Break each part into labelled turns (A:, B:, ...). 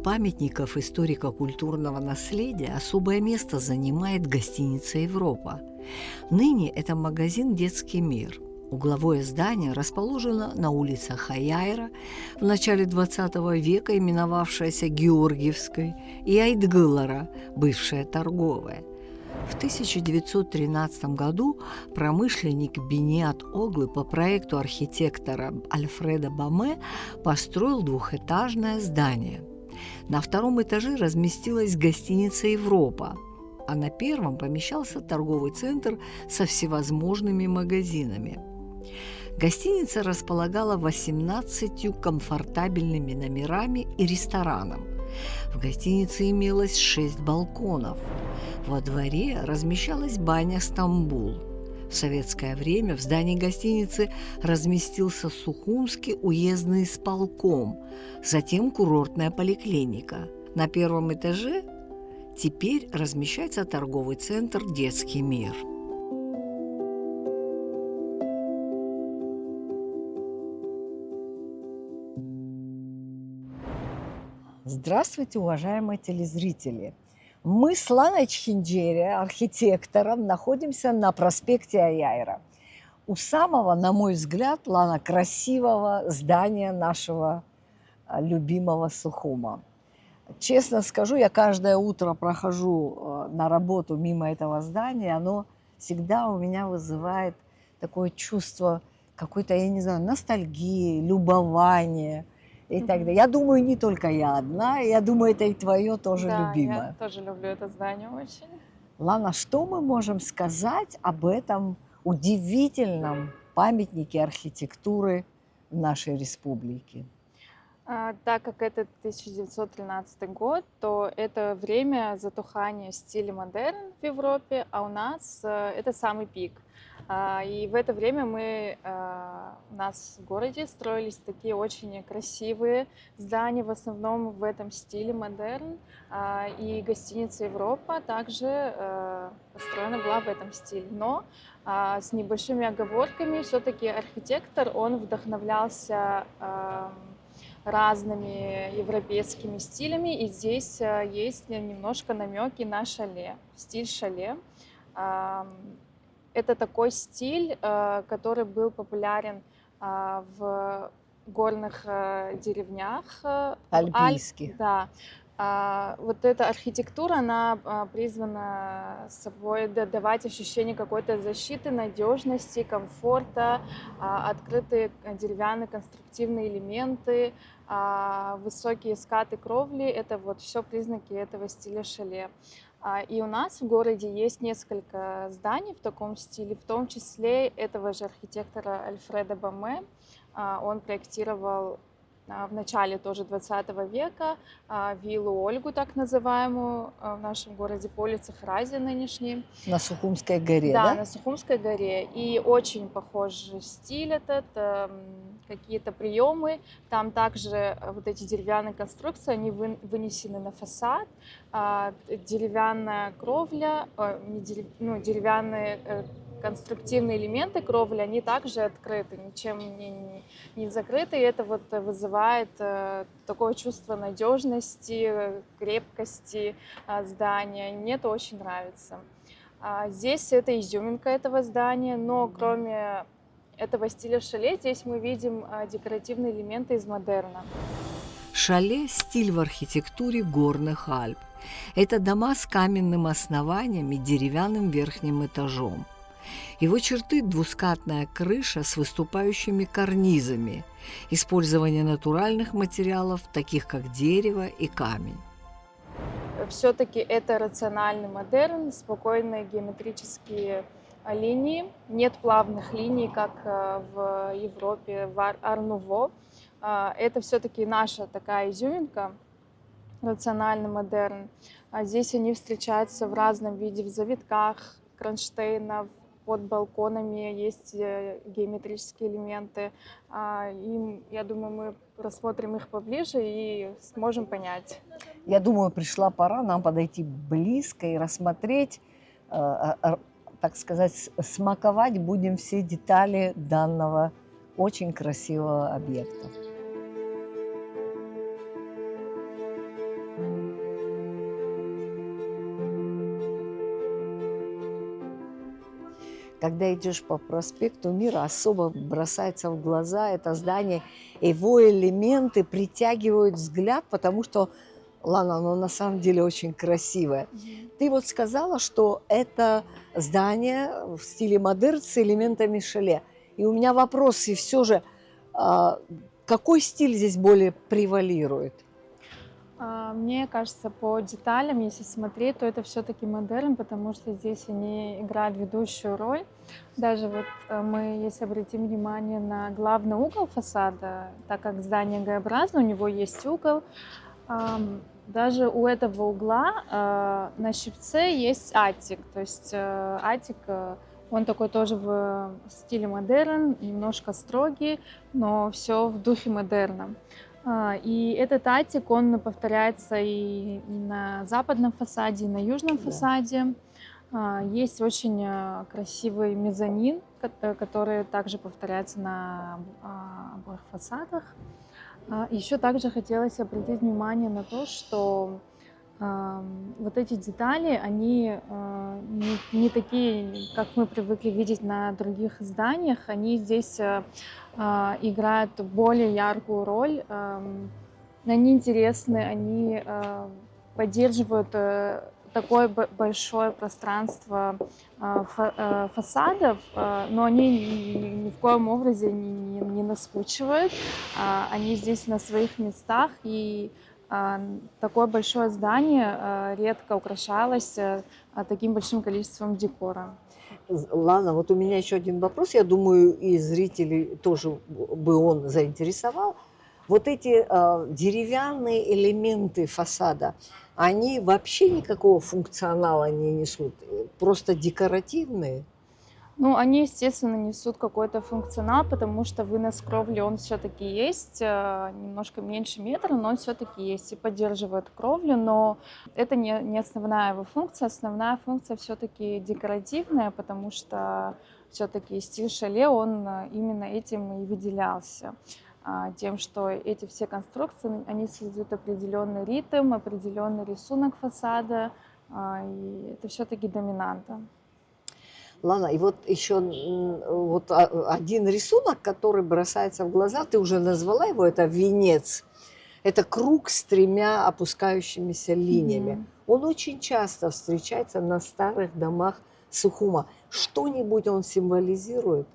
A: памятников историко-культурного наследия особое место занимает гостиница «Европа». Ныне это магазин «Детский мир». Угловое здание расположено на улице Хаяйра, в начале XX века именовавшееся Георгиевской, и Айтгылара, бывшая торговая. В 1913 году промышленник Бениат Оглы по проекту архитектора Альфреда Баме построил двухэтажное здание. На втором этаже разместилась гостиница «Европа», а на первом помещался торговый центр со всевозможными магазинами. Гостиница располагала 18 комфортабельными номерами и рестораном. В гостинице имелось 6 балконов. Во дворе размещалась баня «Стамбул». В советское время в здании гостиницы разместился Сухумский уездный исполком, затем курортная поликлиника. На первом этаже теперь размещается торговый центр «Детский мир».
B: Здравствуйте, уважаемые телезрители! Мы с Ланой Чхинджери, архитектором, находимся на проспекте Аяйра. У самого, на мой взгляд, Лана, красивого здания нашего любимого Сухума. Честно скажу, я каждое утро прохожу на работу мимо этого здания, оно всегда у меня вызывает такое чувство какой-то, я не знаю, ностальгии, любования и так далее. Я думаю, не только я одна, я думаю, это и твое тоже любимое.
C: Да, я тоже люблю это здание очень.
B: Лана, что мы можем сказать об этом удивительном памятнике архитектуры в нашей республике?
C: Так как это 1913 год, то это время затухания стиля модерн в Европе, а у нас это самый пик. И в это время у нас в городе строились такие очень красивые здания, в основном в этом стиле модерн. И гостиница «Европа» также построена была в этом стиле. Но с небольшими оговорками все-таки архитектор, он вдохновлялся разными европейскими стилями, и здесь есть немножко намеки на шале, стиль шале. Это такой стиль, который был популярен в горных деревнях.
B: Альпийских.
C: Да. Вот эта архитектура, она призвана собой давать ощущение какой-то защиты, надежности, комфорта, открытые деревянные конструктивные элементы, высокие скаты кровли. Это вот все признаки этого стиля шале. И у нас в городе есть несколько зданий в таком стиле, в том числе этого же архитектора Альфреда Баме. Он проектировал в начале тоже 20 века виллу Ольгу, так называемую, в нашем городе по улице Хрази нынешней.
B: На Сухумской горе,
C: да?
B: Да,
C: на Сухумской горе. И очень похожий стиль этот, какие-то приемы. Там также вот эти деревянные конструкции, они вынесены на фасад. Деревянная кровля, деревянные конструктивные элементы кровли, они также открыты, ничем не закрыты, и это вот вызывает такое чувство надежности, крепкости здания. Мне это очень нравится. Здесь это изюминка этого здания, но кроме этого стиля шале здесь мы видим декоративные элементы из модерна.
A: Шале – стиль в архитектуре горных Альп. Это дома с каменным основанием и деревянным верхним этажом. Его черты – двускатная крыша с выступающими карнизами, использование натуральных материалов, таких как дерево и камень.
C: Все-таки это рациональный модерн, спокойные геометрические линии, нет плавных линий, как в Европе, в Ар-Нуво. Это все-таки наша такая изюминка, рациональный модерн. Здесь они встречаются в разном виде, в завитках, кронштейнов, под балконами есть геометрические элементы. И я думаю, мы рассмотрим их поближе и сможем понять.
B: Я думаю, пришла пора нам подойти близко и рассмотреть, так сказать, смаковать будем все детали данного очень красивого объекта. когда идешь по проспекту Мира, особо бросается в глаза это здание. Его элементы притягивают взгляд, потому что, Лана, оно на самом деле очень красивое. Ты вот сказала, что это здание в стиле модерн с элементами шале. И у меня вопрос, и все же, а, какой стиль здесь более превалирует?
C: Мне кажется, по деталям, если смотреть, то это все-таки модерн, потому что здесь они играют ведущую роль. Даже вот мы, если обратим внимание на главный угол фасада, так как здание Г-образно, у него есть угол, даже у этого угла на щипце есть атик. То есть атик, он такой тоже в стиле модерн, немножко строгий, но все в духе модерна. И этот атик, он повторяется и на западном фасаде, и на южном фасаде. Есть очень красивый мезонин, который также повторяется на обоих фасадах. Еще также хотелось обратить внимание на то, что вот эти детали, они не такие, как мы привыкли видеть на других зданиях. Они здесь играют более яркую роль. Они интересны, они поддерживают такое большое пространство фасадов, но они ни в коем образе не наскучивают. Они здесь на своих местах, и такое большое здание редко украшалось таким большим количеством декора.
B: Ладно, вот у меня еще один вопрос, я думаю, и зрителей тоже бы он заинтересовал. Вот эти деревянные элементы фасада, они вообще никакого функционала не несут, просто декоративные?
C: Ну, они, естественно, несут какой-то функционал, потому что вынос кровли, он все-таки есть, немножко меньше метра, но он все-таки есть и поддерживает кровлю, но это не основная его функция. Основная функция все-таки декоративная, потому что все-таки стиль шале, он именно этим и выделялся. Тем, что эти все конструкции, они создают определенный ритм, определенный рисунок фасада, и это все-таки доминанта.
B: Ладно, и вот еще вот один рисунок, который бросается в глаза, ты уже назвала его, это венец. Это круг с тремя опускающимися линиями. Он очень часто встречается на старых домах Сухума. Что-нибудь он символизирует?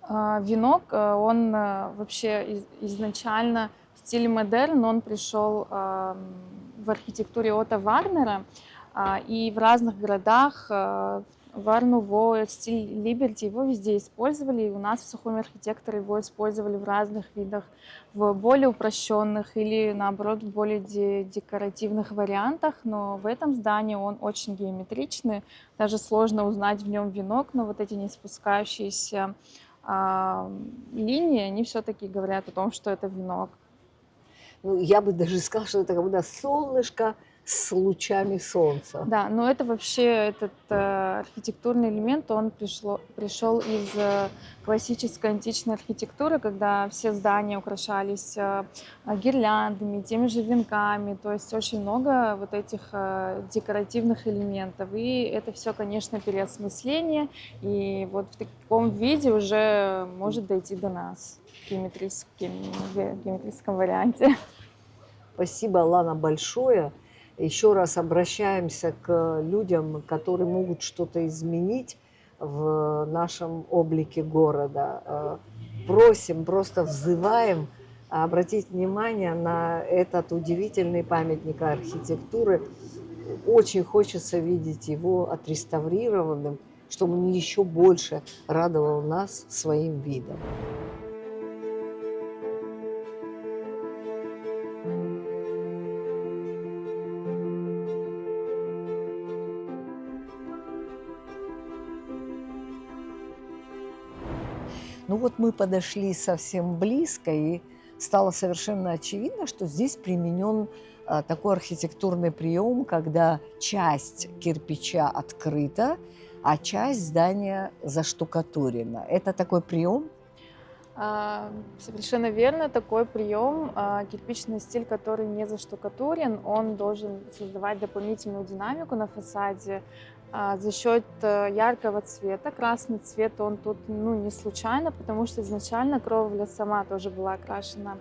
C: Венок, он вообще изначально в стиле модерн, он пришел в архитектуре Отто Вагнера, и в разных городах Вар-Нуво, стиль Либерти, его везде использовали, и у нас в Сухуме архитекторы его использовали в разных видах, в более упрощенных или, наоборот, в более декоративных вариантах, но в этом здании он очень геометричный, даже сложно узнать в нем венок, но вот эти не спускающиеся линии, они все-таки говорят о том, что это венок.
B: Ну, я бы даже сказала, что это как будто солнышко с лучами солнца.
C: Да, но это вообще, этот архитектурный элемент, он пришел из классической античной архитектуры, когда все здания украшались гирляндами, теми же венками, то есть очень много вот этих декоративных элементов. И это все, конечно, переосмысление, и вот в таком виде уже может дойти до нас в геометрическом варианте.
B: Спасибо, Лана, большое. Еще раз обращаемся к людям, которые могут что-то изменить в нашем облике города. Просим, просто взываем обратить внимание на этот удивительный памятник архитектуры. Очень хочется видеть его отреставрированным, чтобы он еще больше радовал нас своим видом. Ну вот мы подошли совсем близко, и стало совершенно очевидно, что здесь применен такой архитектурный прием, когда часть кирпича открыта, а часть здания заштукатурена. Это такой прием?
C: Совершенно верно, такой прием, кирпичный стиль, который не заштукатурен, он должен создавать дополнительную динамику на фасаде за счет яркого цвета. Красный цвет, он тут не случайно, потому что изначально кровля сама тоже была окрашена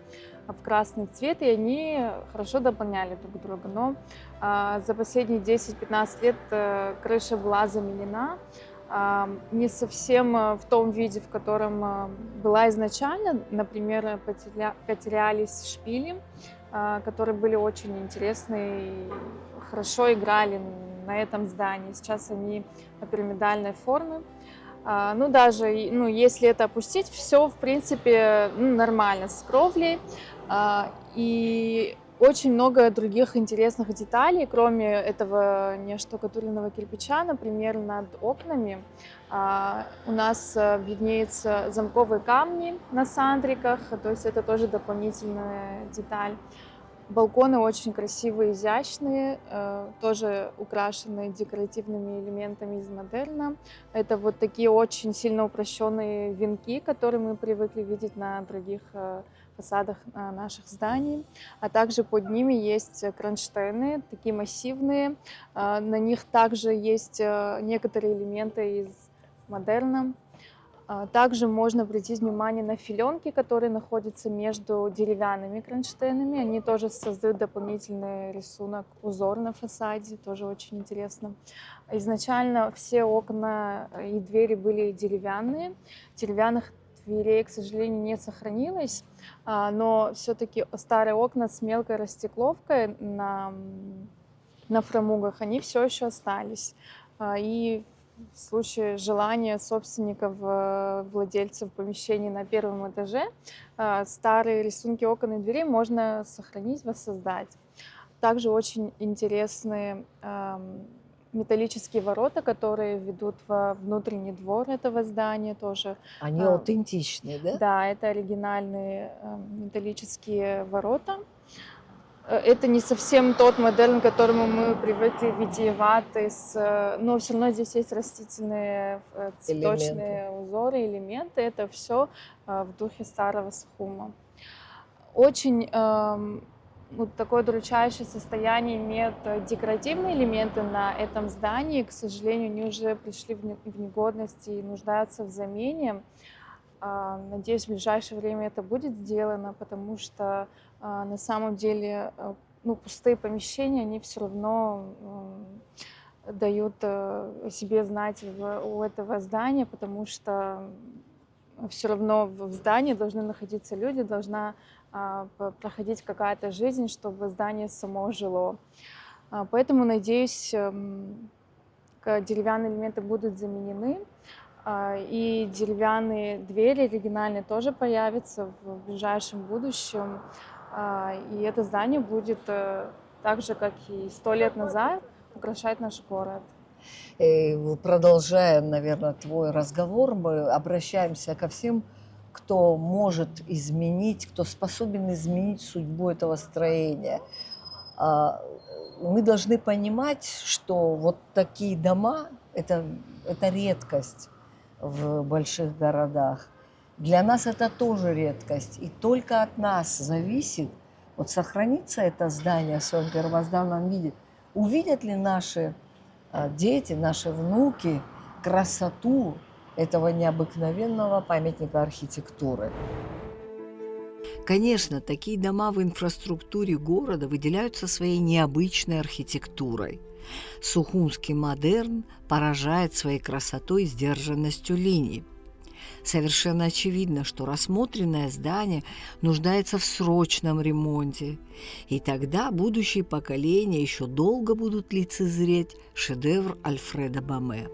C: в красный цвет, и они хорошо дополняли друг друга. Но за последние 10-15 лет крыша была заменена, не совсем в том виде, в котором была изначально. Например, потерялись шпили, которые были очень интересны и хорошо играли на этом здании. Сейчас они пирамидальной формы. Даже если это опустить, все в принципе нормально с кровлей. И очень много других интересных деталей, кроме этого неоштукатуренного кирпича. Например, над окнами у нас виднеются замковые камни на сандриках, то есть это тоже дополнительная деталь. Балконы очень красивые, изящные, тоже украшены декоративными элементами из модерна. Это вот такие очень сильно упрощенные венки, которые мы привыкли видеть на других фасадах наших зданий. А также под ними есть кронштейны, такие массивные. На них также есть некоторые элементы из модерна. Также можно обратить внимание на филенки, которые находятся между деревянными кронштейнами. Они тоже создают дополнительный рисунок, узор на фасаде, тоже очень интересно. Изначально все окна и двери были деревянные. Деревянных дверей, к сожалению, не сохранилось, но все-таки старые окна с мелкой растекловкой на фрамугах, они все еще остались. И в случае желания собственников, владельцев помещений на первом этаже, старые рисунки окон и дверей можно сохранить, воссоздать. Также очень интересные металлические ворота, которые ведут во внутренний двор этого здания тоже.
B: Они аутентичные, да?
C: Да, это оригинальные металлические ворота. Это не совсем тот модерн, к которому мы привыкли витиеватый, но все равно здесь есть растительные цветочные узоры, элементы. Это все в духе старого Сухума. Очень такое удручающее состояние имеют декоративные элементы на этом здании. К сожалению, они уже пришли в негодность и нуждаются в замене. Надеюсь, в ближайшее время это будет сделано, потому что на самом деле пустые помещения, они все равно дают о себе знать у этого здания, потому что все равно в здании должны находиться люди, должна проходить какая-то жизнь, чтобы здание само жило. Поэтому, надеюсь, деревянные элементы будут заменены. И деревянные двери оригинальные тоже появятся в ближайшем будущем. И это здание будет так же, как и 100 лет назад, украшать наш город.
B: Продолжая, наверное, твой разговор, мы обращаемся ко всем, кто может изменить, кто способен изменить судьбу этого строения. Мы должны понимать, что вот такие дома – это редкость в больших городах. Для нас это тоже редкость. И только от нас зависит, вот сохранится это здание в своем первозданном виде, увидят ли наши дети, наши внуки красоту этого необыкновенного памятника архитектуры.
A: Конечно, такие дома в инфраструктуре города выделяются своей необычной архитектурой. Сухумский модерн поражает своей красотой и сдержанностью линий. Совершенно очевидно, что рассмотренное здание нуждается в срочном ремонте, и тогда будущие поколения еще долго будут лицезреть шедевр Альфреда Боме.